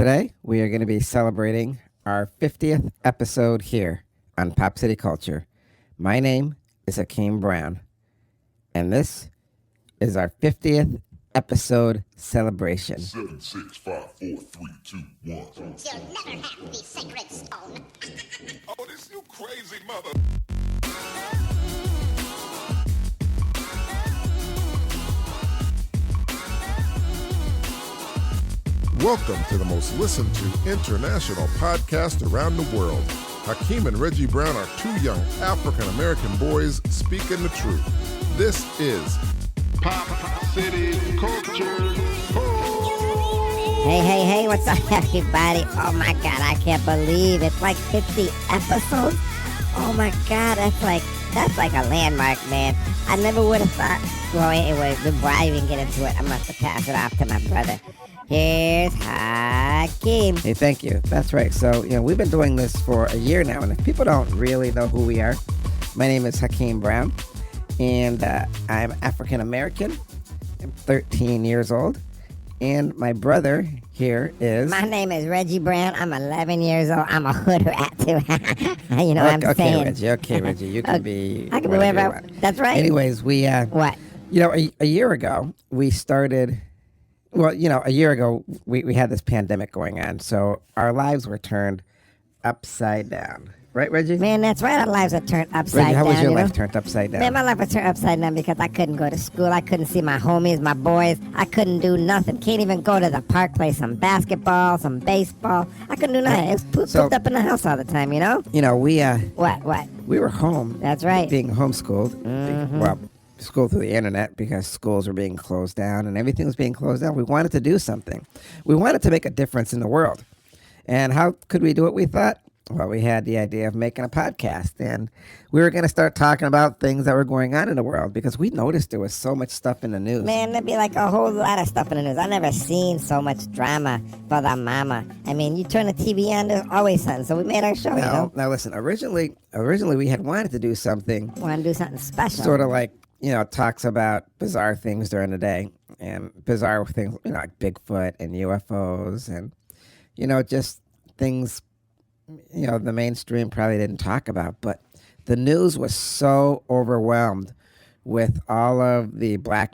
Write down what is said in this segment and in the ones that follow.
Today, we are going to be celebrating our 50th episode here on Pop City Culture. My name is Hakeem Brown, and this is our 50th episode celebration. 7, 6, 5, 4, 3, 2, 1. You'll never have the sacred stone. Oh, this you crazy mother. Welcome to the most listened to international podcast around the world. Hakeem and Reggie Brown are two young African-American boys speaking the truth. This is Pop City Culture. Hey, what's up, everybody? Oh, my God, I can't believe it's like 50 episodes. Oh, my God, that's like a landmark, man. I never would have thought. Well, anyway, before I even get into it, I must have passed it off to my brother. Here's Hakeem. Hey, thank you. That's right. So, we've been doing this for a year now, and if people don't really know who we are, my name is Hakeem Brown, and I'm African American. I'm 13 years old, and my brother here is... My name is Reggie Brown. I'm 11 years old. I'm a hood rat, too. You know what I'm saying? Okay, Reggie. You can be... I can be whatever I want. That's right. Anyways, we... What? A year ago, we started... Well, a year ago, we had this pandemic going on, so our lives were turned upside down. Right, Reggie? Man, that's right. Our lives are turned upside Reggie, how down. was your life turned upside down? Man, my life was turned upside down because I couldn't go to school. I couldn't see my homies, my boys. I couldn't do nothing. Can't even go to the park, play some basketball, some baseball. I couldn't do nothing. It was pooped up in the house all the time, we... What? We were home. That's right. Being homeschooled. Well, school through the internet because schools were being closed down and everything was being closed down. We wanted to do something. We wanted to make a difference in the world. And how could we do it, we thought? Well, we had the idea of making a podcast, and we were going to start talking about things that were going on in the world because we noticed there was so much stuff in the news. Man, there'd be like a whole lot of stuff in the news. I never seen so much drama for the mama. I mean, you turn the TV on, there's always something. So we made our show, Now, listen, originally we had wanted to do something. Want to do something special. Sort of like, talks about bizarre things during the day and bizarre things, like Bigfoot and UFOs and, just things, the mainstream probably didn't talk about. But the news was so overwhelmed with all of the Black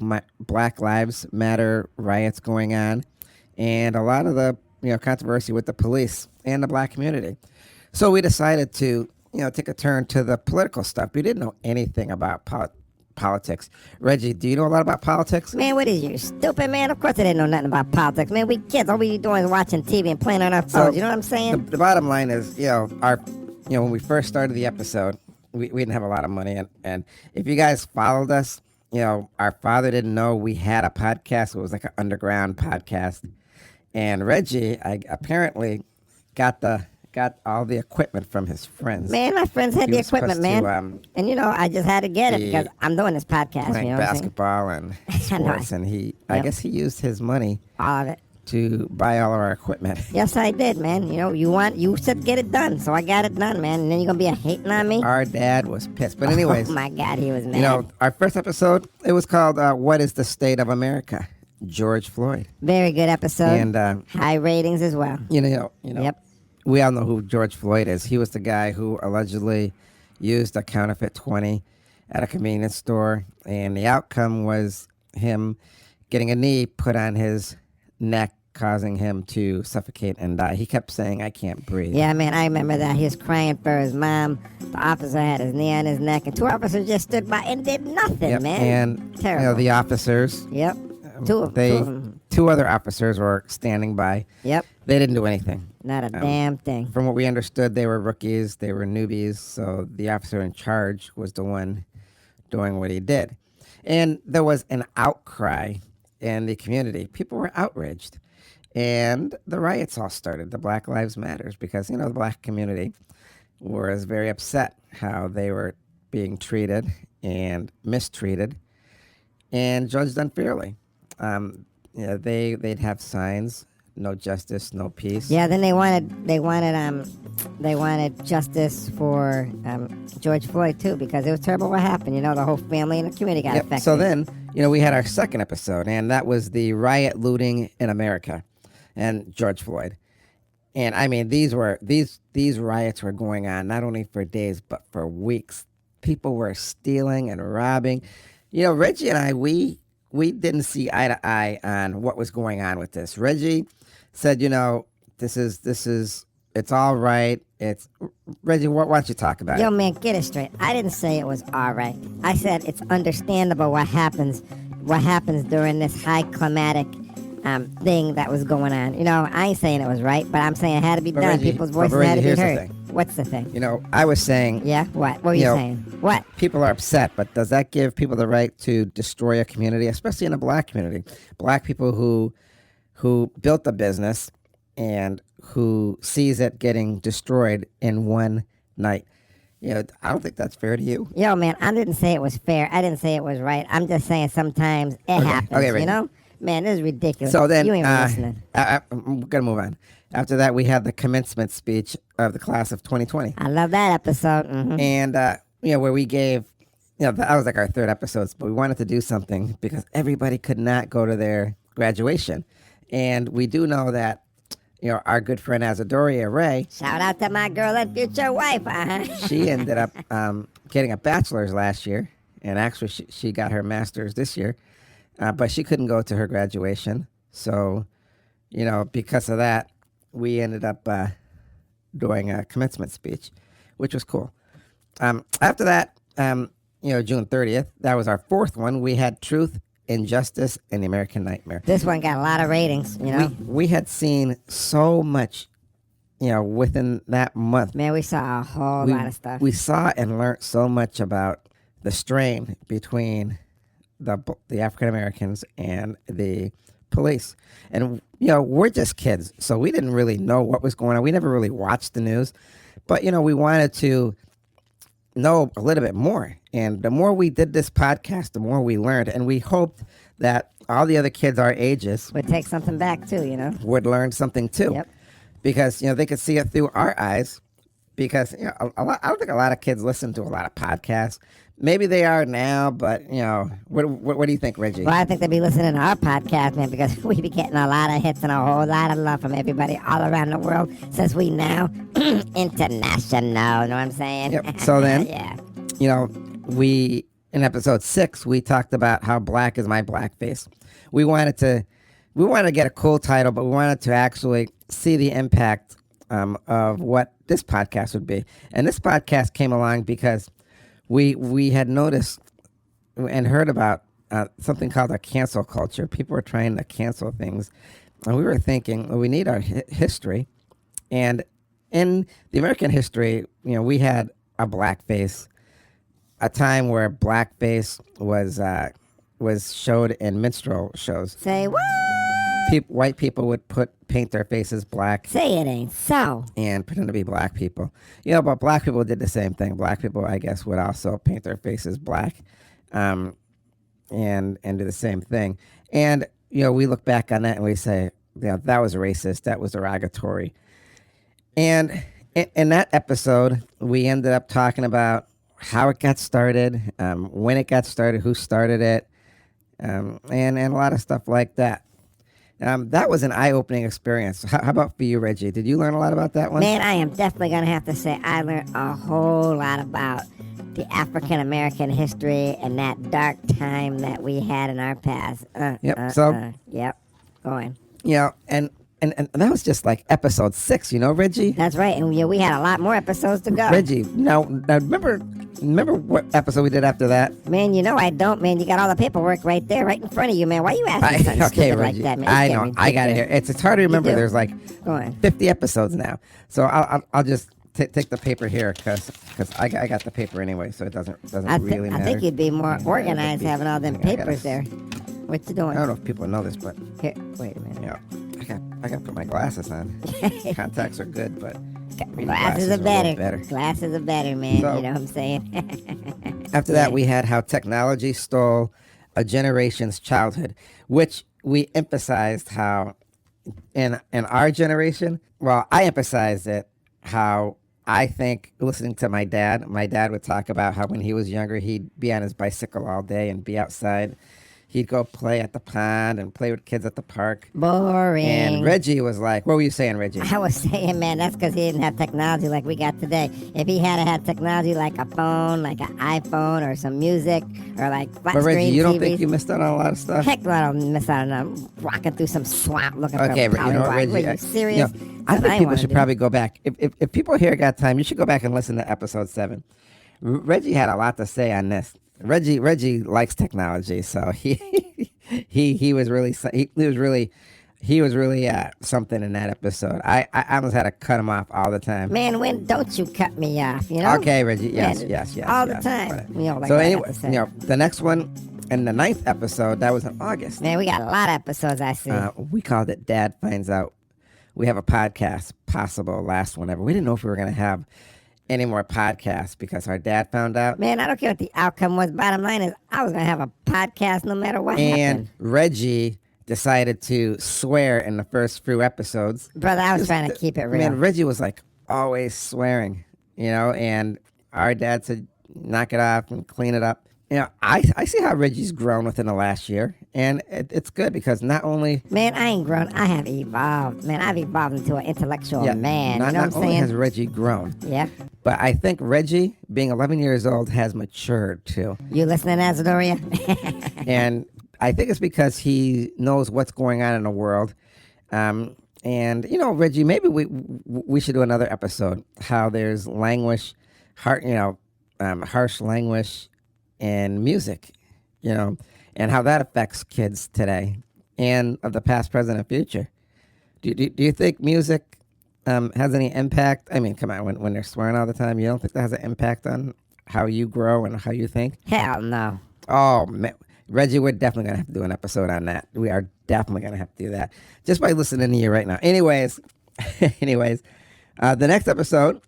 Lives Matter riots going on and a lot of the, controversy with the police and the black community. So we decided to, take a turn to the political stuff. We didn't know anything about politics. Reggie, do you know a lot about politics? Man, what is you, stupid, man? Of course I didn't know nothing about politics. Man, we kids, all we doing is watching TV and playing on our phones. You know what I'm saying? The bottom line is, when we first started the episode, we didn't have a lot of money. And if you guys followed us, our father didn't know we had a podcast. It was like an underground podcast. And Reggie, apparently got all the equipment from his friends. Man, my friends had the equipment, man. And, I just had to get it because I'm doing this podcast. Playing basketball and sports. And I guess he used his money. All of it. To buy all of our equipment. Yes, I did, man. You said get it done, so I got it done, man. And then you're going to be hating on me? Our dad was pissed. But anyways. Oh, my God, he was mad. Our first episode, it was called What is the State of America? George Floyd. Very good episode. And high ratings as well. Yep. We all know who George Floyd is. He was the guy who allegedly used a counterfeit 20 at a convenience store, and the outcome was him getting a knee put on his neck, causing him to suffocate and die. He kept saying, "I can't breathe." Yeah, man, I remember that. He was crying for his mom. The officer had his knee on his neck, and two officers just stood by and did nothing, man. And terrible. The officers. Yep. Two of them. Two other officers were standing by. Yep. They didn't do anything. Not a damn thing. From what we understood, they were rookies. They were newbies. So the officer in charge was the one doing what he did. And there was an outcry in the community. People were outraged. And the riots all started, the Black Lives Matters, because, the black community was very upset how they were being treated and mistreated and judged unfairly. They'd have signs, no justice, no peace. Yeah, then they wanted justice for George Floyd too, because it was terrible what happened. The whole family and the community got affected. So then, we had our second episode, and that was the riot looting in America and George Floyd. And I mean, these riots were going on not only for days but for weeks. People were stealing and robbing. You know, Reggie and I, we didn't see eye to eye on what was going on with this. Reggie said, you know, this is it's all right. It's Reggie. Why don't you talk about Yo, it? man, get it straight. I didn't say it was all right. I said it's understandable what happens during this high climatic thing that was going on. You know, I ain't saying it was right, but I'm saying it had to be But done. Reggie- People's but voices Reggie, had to be here's the heard. thing. What's the thing? You know, I was saying, Yeah, what? What were you You know, saying? What? people are upset, but does that give people the right to destroy a community, especially in a black community? Black people who built a business and who sees it getting destroyed in one night. You know, I don't think that's fair to you. Yo, man, I didn't say it was fair. I didn't say it was right. I'm just saying sometimes it happens. okay, you Reggie. know? Man, this is ridiculous. So then, you ain't even listening. I'm gonna move on. After that, we had the commencement speech of the class of 2020, I love that episode. and you know, where we gave, you know, that was like our third episode, but we wanted to do something because everybody could not go to their graduation, and we do know that, you know, our good friend Azadoria Ray, Shout out to my girl and future wife. she ended up getting a bachelor's last year, and actually she got her master's this year, but she couldn't go to her graduation. So, you know, because of that, we ended up doing a commencement speech, which was cool. After that, you know, June 30th, that was our fourth one. We had Truth, Injustice, and the American Nightmare. This one got a lot of ratings, you know? We had seen so much, you know, within that month. Man, we saw a whole lot of stuff. We saw and learned so much about the strain between the African Americans and the police. And, you know, we're just kids, so we didn't really know what was going on. We never really watched the news. But, you know, we wanted to know a little bit more. And the more we did this podcast, the more we learned. And we hoped that all the other kids our ages Would take something back, too, you know? would learn something too. Yep. Because, you know, they could see it through our eyes. Because, you know, I don't think a lot of kids listen to a lot of podcasts. Maybe they are now, but, you know, what do you think, Reggie? Well, I think they'll be listening to our podcast, man, because we be getting a lot of hits and a whole lot of love from everybody all around the world since we now international. Know what I'm saying? Yep. So then, yeah. you know, in episode 6, we talked about how black is my blackface. We wanted to get a cool title, but we wanted to actually see the impact of what this podcast would be. And this podcast came along because we had noticed and heard about something called a cancel culture. People were trying to cancel things. And we were thinking, well, we need our history. And in the American history, you know, we had a blackface, a time where blackface was showed in minstrel shows. Say what? White people would paint their faces black Say it ain't so. and pretend to be black people. You know, but black people did the same thing. Black people, I guess, would also paint their faces black, and do the same thing. And you know, we look back on that and we say, you know, that was racist. That was derogatory. And in that episode, we ended up talking about how it got started, when it got started, who started it, and a lot of stuff like that. That was an eye-opening experience. How about for you, Reggie? Did you learn a lot about that one? Man, I am definitely going to have to say I learned a whole lot about the African American history and that dark time that we had in our past. Yep. Yep. Go on. You know, and that was just like episode 6, you know, Reggie? That's right. And we had a lot more episodes to go. Reggie, now remember what episode we did after that? Man, you know I don't, man. You got all the paperwork right there, right in front of you, man. Why you asking something Okay, stupid Reggie. like that, man? I It's know. getting I got it here. ridiculous. It's hard to remember. do? There's like Go on. 50 episodes now. So I'll just take the paper here because I got the paper anyway, so it doesn't really matter. I think you'd be more organized having all them I gotta- papers there. What you I doing? don't know if people know this, but Here, wait a minute. you know, I got to put my glasses on. Contacts are good, but reading Glasses are a little better. Glasses are better, man. So- You know what I'm saying? After that, we had how technology stole a generation's childhood, which we emphasized how in our generation, well, I emphasized it, how I think listening to my dad would talk about how when he was younger, he'd be on his bicycle all day and be outside, he'd go play at the pond and play with kids at the park. Boring. And Reggie was like, what were you saying, Reggie? I was saying, man, that's because he didn't have technology like we got today. If he had technology like a phone, like an iPhone, or some music, or like flat But screen Reggie, you don't TVs, think you missed out on a lot of stuff? Heck, no, I don't miss out on them. Walking through some swamp looking Okay, for but a you know what, pollywog. Reggie? Were you serious? I That's what think people wanna should do. probably go back. If people here got time, you should go back and listen to episode 7. Reggie had a lot to say on this. Reggie likes technology, so he was really something in that episode. I almost had to cut him off all the time. Man, when don't you cut me off, you know? Okay, Reggie. Yes, Man, yes. all the yes. time. Right. You know, like So what I anyway, have to say. the next one and the 9th episode, that was in August. Man, we got a lot of episodes, I see. We called it Dad Finds Out. We have a podcast, possible last one ever. We didn't know if we were going to have any more podcasts because our dad found out. Man, I don't care what the outcome was. Bottom line is, I was going to have a podcast no matter what And happened. Reggie decided to swear in the first few episodes. Brother, I was trying to keep it real. Man, Reggie was like always swearing, and our dad said, knock it off and clean it up. I see how Reggie's grown within the last year, and it's good because not only Man, I ain't grown. I have evolved. Man, I've evolved into an intellectual man. not, You know not what I'm only has saying? Reggie grown, Yeah. but I think Reggie, being 11 years old, has matured too. You listening, Azadoria? And I think it's because he knows what's going on in the world. And Reggie, maybe we should do another episode. How there's harsh language in music, and how that affects kids today, and of the past, present, and future. Do you think music has any impact? I mean, come on, when they're swearing all the time, you don't think that has an impact on how you grow and how you think? Hell no. Oh, man. Reggie, we're definitely going to have to do an episode on that. We are definitely going to have to do that just by listening to you right now. Anyways, the next episode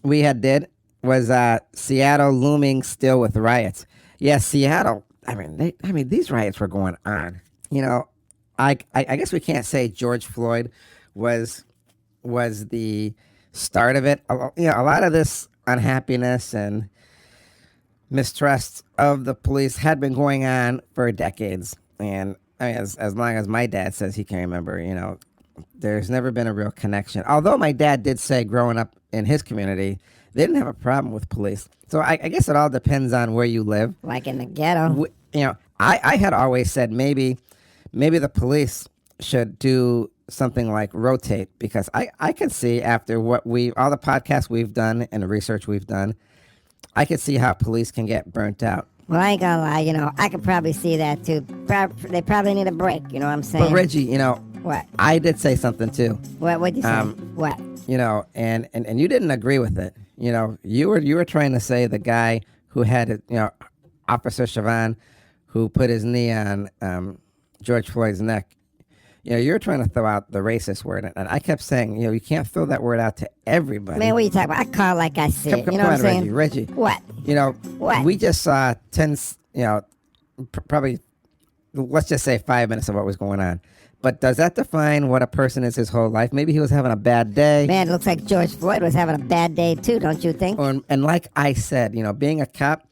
we did was Seattle looming still with riots. Yes, Seattle. I mean, these riots were going on. I guess we can't say George Floyd was the start of it. A lot of this unhappiness and mistrust of the police had been going on for decades, and as long as my dad says he can remember, there's never been a real connection. Although my dad did say growing up in his community, they didn't have a problem with police. So I guess it all depends on where you live. Like in the ghetto. I had always said maybe the police should do something like rotate, because I could see after all the podcasts we've done and the research we've done, I could see how police can get burnt out. Well, I ain't gonna lie, I could probably see that too. They probably need a break, you know what I'm saying? But Reggie, What? I did say something too. What'd you say? What? And you didn't agree with it. You were trying to say the guy who had Officer Chauvin, who put his knee on George Floyd's neck. You're trying to throw out the racist word, and I kept saying, you can't throw that word out to everybody. Man, what are you talking about? I call it like I see it. Come You know what I'm on, saying? Reggie. What? What? We just saw 10, probably, let's just say 5 minutes of what was going on. But does that define what a person is his whole life? Maybe he was having a bad day. Man, it looks like George Floyd was having a bad day too, don't you think? And like I said, being a cop,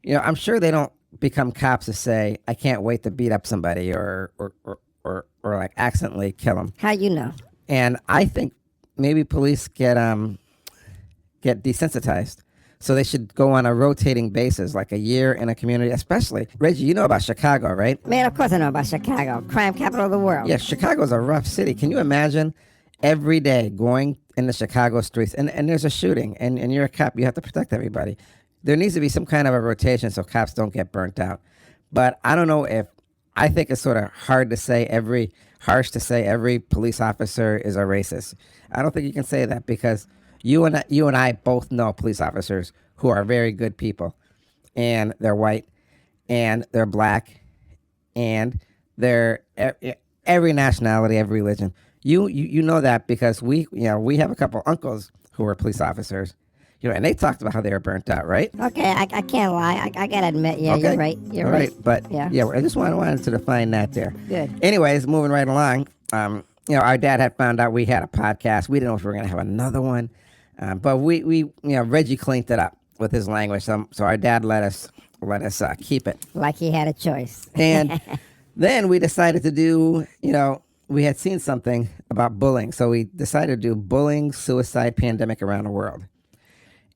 I'm sure they don't become cops to say, I can't wait to beat up somebody or like accidentally kill them. How you know? And I think maybe police get desensitized. So they should go on a rotating basis, like a year in a community, especially. Reggie, you know about Chicago, right? Man, of course I know about Chicago. Crime capital of the world. Yeah, Chicago's a rough city. Can you imagine every day going in the Chicago streets and there's a shooting and you're a cop, you have to protect everybody. There needs to be some kind of a rotation so cops don't get burnt out. But I don't know I think it's sort of harsh to say every police officer is a racist. I don't think you can say that because you and I both know police officers who are very good people, and they're white, and they're black, and they're every nationality, every religion. You know that because we have a couple uncles who were police officers, and they talked about how they were burnt out, right? Okay, I can't lie. I gotta admit, yeah, Okay. you're right. You're All right. But Yeah. I just wanted to define that there. Good. Anyways, moving right along. Our dad had found out we had a podcast. We didn't know if we were going to have another one, but we Reggie cleaned it up with his language. So our dad let us let us keep it. Like he had a choice. And then we decided to do, we had seen something about bullying. So we decided to do bullying, suicide, pandemic around the world.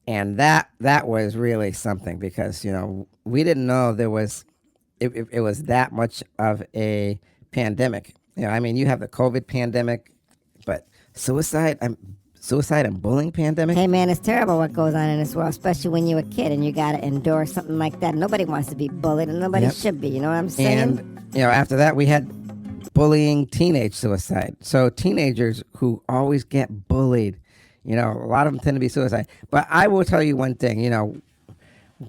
And that was really something because, we didn't know there was, it was that much of a pandemic. You have the COVID pandemic, but suicide and bullying pandemic. Hey, man, it's terrible what goes on in this world, especially when you're a kid and you got to endure something like that. Nobody wants to be bullied, and nobody should be. You know what I'm saying? And, after that, we had bullying teenage suicide. So teenagers who always get bullied, a lot of them tend to be suicide. But I will tell you one thing,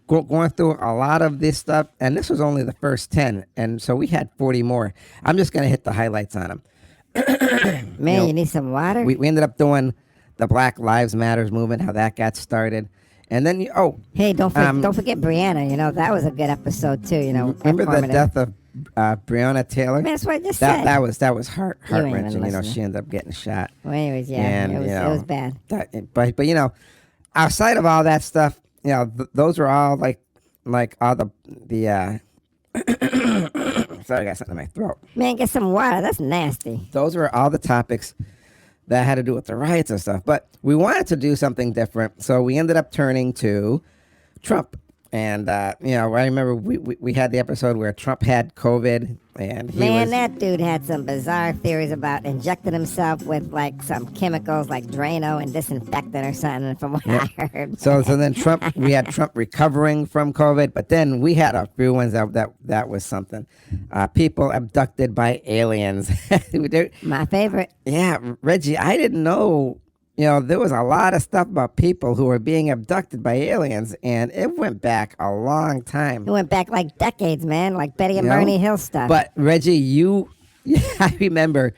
going through a lot of this stuff, and this was only the first 10, and so we had 40 more. I'm just going to hit the highlights on them. Man, you need some water? We ended up doing the Black Lives Matters movement, how that got started. And then, hey, don't forget Brianna. That was a good episode, too, Remember the death of Breonna Taylor? Man, that's what I just said. That was heart-wrenching. She ended up getting shot. Well, anyways, yeah, and, it was bad. But outside of all that stuff, those were all like all the sorry, I got something in my throat. Man, get some water. That's nasty. Those were all the topics that had to do with the riots and stuff. But we wanted to do something different, so we ended up turning to Trump. And, I remember we had the episode where Trump had COVID. And that dude had some bizarre theories about injecting himself with, like, some chemicals like Drano and disinfectant or something, from what I heard. So then we had Trump recovering from COVID, but then we had a few ones that was something. People abducted by aliens. My favorite. Yeah, Reggie, I didn't know. There was a lot of stuff about people who were being abducted by aliens, and it went back a long time. It went back like decades, man, like Betty and Barney Hill stuff. But, Reggie, I remember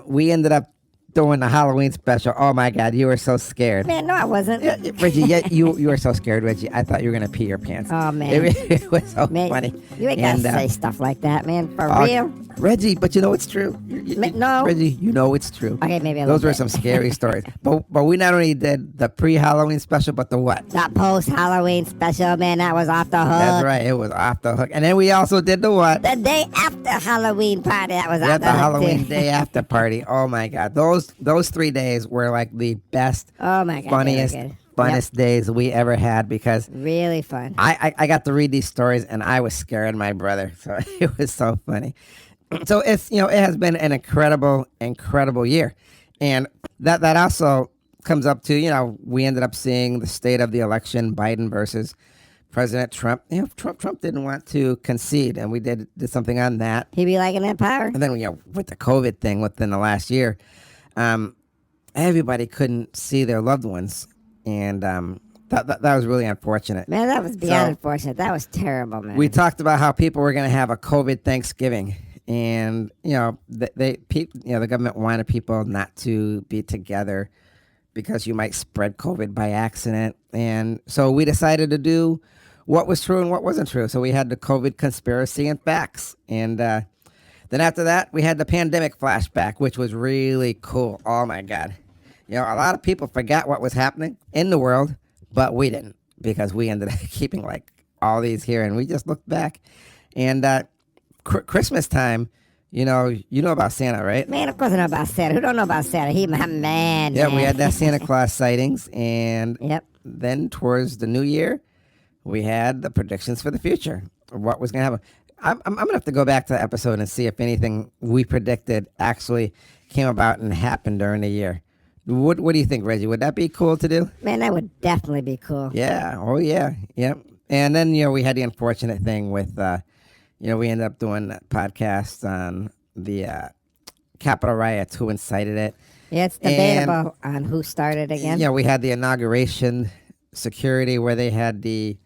we ended up doing the Halloween special. Oh, my God, you were so scared. Man, no, I wasn't. Reggie, you were so scared, Reggie. I thought you were going to pee your pants. Oh, man. It was so funny. You ain't got to say stuff like that, man. For real? Reggie, but it's true. No. Reggie, it's true. Okay, maybe those were some scary stories. But we not only did the pre-Halloween special, but the what? The post-Halloween special, man. That was off the hook. That's right. It was off the hook. And then we also did the what? The day after Halloween party. That was off the hook, Halloween too. day after party. Oh, my God. Those 3 days were like the best, oh my God, funnest days we ever had because really fun. I got to read these stories and I was scaring my brother. So it was so funny. So it's, it has been an incredible year. And that also comes up to, we ended up seeing the state of the election, Biden versus President Trump. Trump didn't want to concede, and we did something on that. He be liking that power. And then, with the COVID thing within the last year, everybody couldn't see their loved ones. And that was really unfortunate. Man, that was beyond unfortunate. That was terrible, man. We talked about how people were going to have a COVID Thanksgiving. And, the government wanted people not to be together because you might spread COVID by accident. And so we decided to do what was true and what wasn't true. So we had the COVID conspiracy and facts. And then after that, we had the pandemic flashback, which was really cool. Oh, my God. A lot of people forgot what was happening in the world, but we didn't because we ended up keeping like all these here. And we just looked back. And Christmas time, you know about Santa, right? Man, of course I know about Santa. Who don't know about Santa? He my man. Yeah, man. we had that Santa Claus sightings. And yep. Then towards the new year, we had the predictions for the future. What was going to happen. I'm going to have to go back to the episode and see if anything we predicted actually came about and happened during the year. What do you think, Reggie? Would that be cool to do? Man, that would definitely be cool. Yeah. Oh, yeah. Yep. And then, we had the unfortunate thing with, we ended up doing a podcast on the Capitol riots, who incited it. Yeah, it's debatable on who started again. Yeah, we had the inauguration security where they had the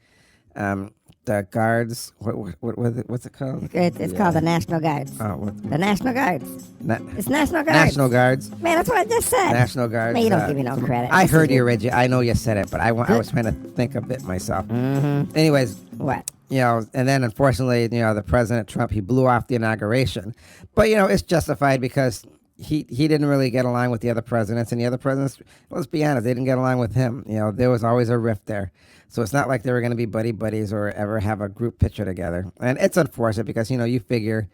guards. What's it called? It's called the National Guards. Oh, the National Guards. It's National Guards. National Guards. Man, that's what I just said. National Guards. Man, you don't give me no credit. I heard you, Reggie. I know you said it, but I was trying to think of it myself. Mm-hmm. Anyways. What? And then unfortunately, the President Trump, he blew off the inauguration. But, it's justified because he didn't really get along with the other presidents, and the other presidents, let's be honest, they didn't get along with him. There was always a rift there. So it's not like they were going to be buddies or ever have a group picture together. And it's unfortunate because, you figure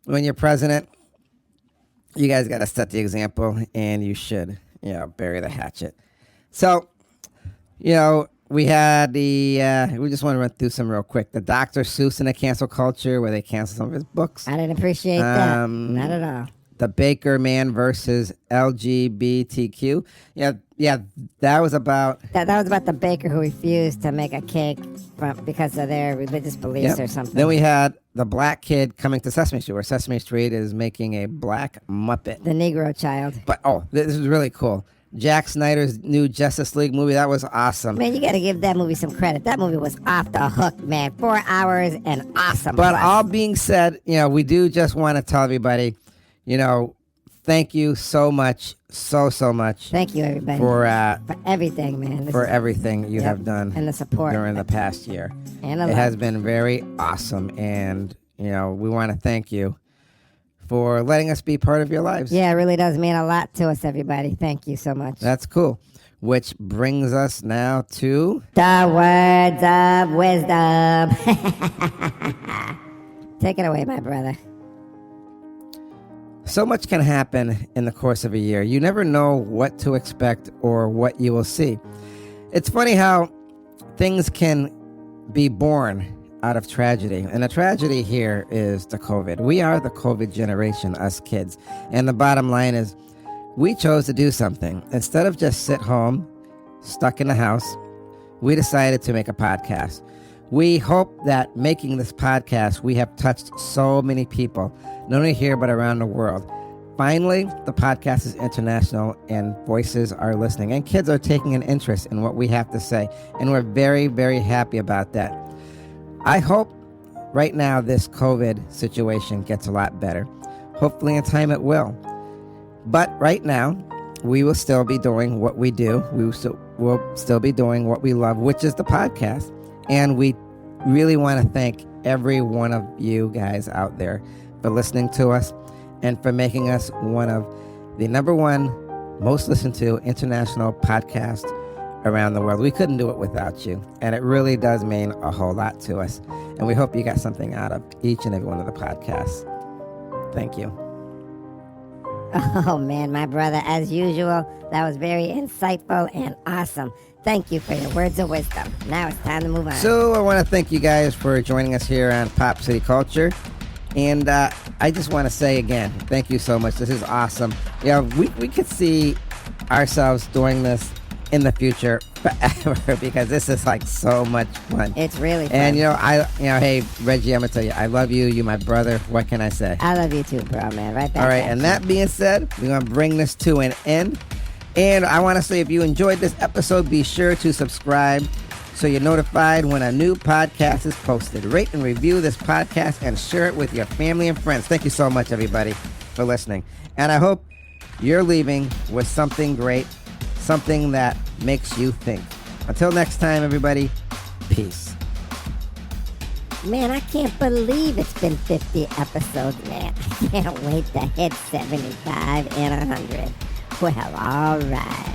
when you're president, you guys got to set the example, and you should, bury the hatchet. So, we had we just want to run through some real quick. The Dr. Seuss in the cancel culture, where they canceled some of his books. I didn't appreciate that. Not at all. The Baker Man versus LGBTQ. Yeah, that was about... That was about the baker who refused to make a cake because of their religious beliefs or something. Then we had the black kid coming to Sesame Street, where Sesame Street is making a black Muppet. The Negro child. But, this is really cool. Jack Snyder's new Justice League movie, that was awesome. Man, you got to give that movie some credit. That movie was off the hook, man. 4 hours and awesome. But all being said, we do just want to tell everybody, thank you so much, so much. Thank you, everybody. For everything, man. For everything you have done. And the support. During the past year. And it has been very awesome. And, we want to thank you for letting us be part of your lives. Yeah, it really does mean a lot to us, everybody. Thank you so much. That's cool. Which brings us now to... the words of wisdom. Take it away, my brother. So much can happen in the course of a year. You never know what to expect or what you will see. It's funny how things can be born out of tragedy. And the tragedy here is the COVID. We are the COVID generation, us kids. And the bottom line is we chose to do something. Instead of just sit home, stuck in the house, we decided to make a podcast. We hope that making this podcast, we have touched so many people, not only here, but around the world. Finally, the podcast is international and voices are listening and kids are taking an interest in what we have to say. And we're very, very happy about that. I hope right now this COVID situation gets a lot better. Hopefully in time it will. But right now, we will still be doing what we do. We'll still be doing what we love, which is the podcast. And we really want to thank every one of you guys out there for listening to us and for making us one of the number one most listened to international podcasts around the world. We couldn't do it without you. And it really does mean a whole lot to us. And we hope you got something out of each and every one of the podcasts. Thank you. Oh, man, my brother, as usual, that was very insightful and awesome. Thank you for your words of wisdom. Now it's time to move on. So I want to thank you guys for joining us here on Pop City Culture. And I just want to say again, thank you so much. This is awesome. We could see ourselves doing this in the future forever because this is like so much fun. It's really fun. And hey Reggie, I'm gonna tell you, I love you. You're my brother. What can I say? I love you too, bro, man. Right back. All right, and that being said, we're gonna bring this to an end. And I want to say, if you enjoyed this episode, be sure to subscribe so you're notified when a new podcast is posted. Rate and review this podcast and share it with your family and friends. Thank you so much, everybody, for listening. And I hope you're leaving with something great, something that makes you think. Until next time, everybody, peace. Man, I can't believe it's been 50 episodes, man. I can't wait to hit 75 and 100. Well, all right.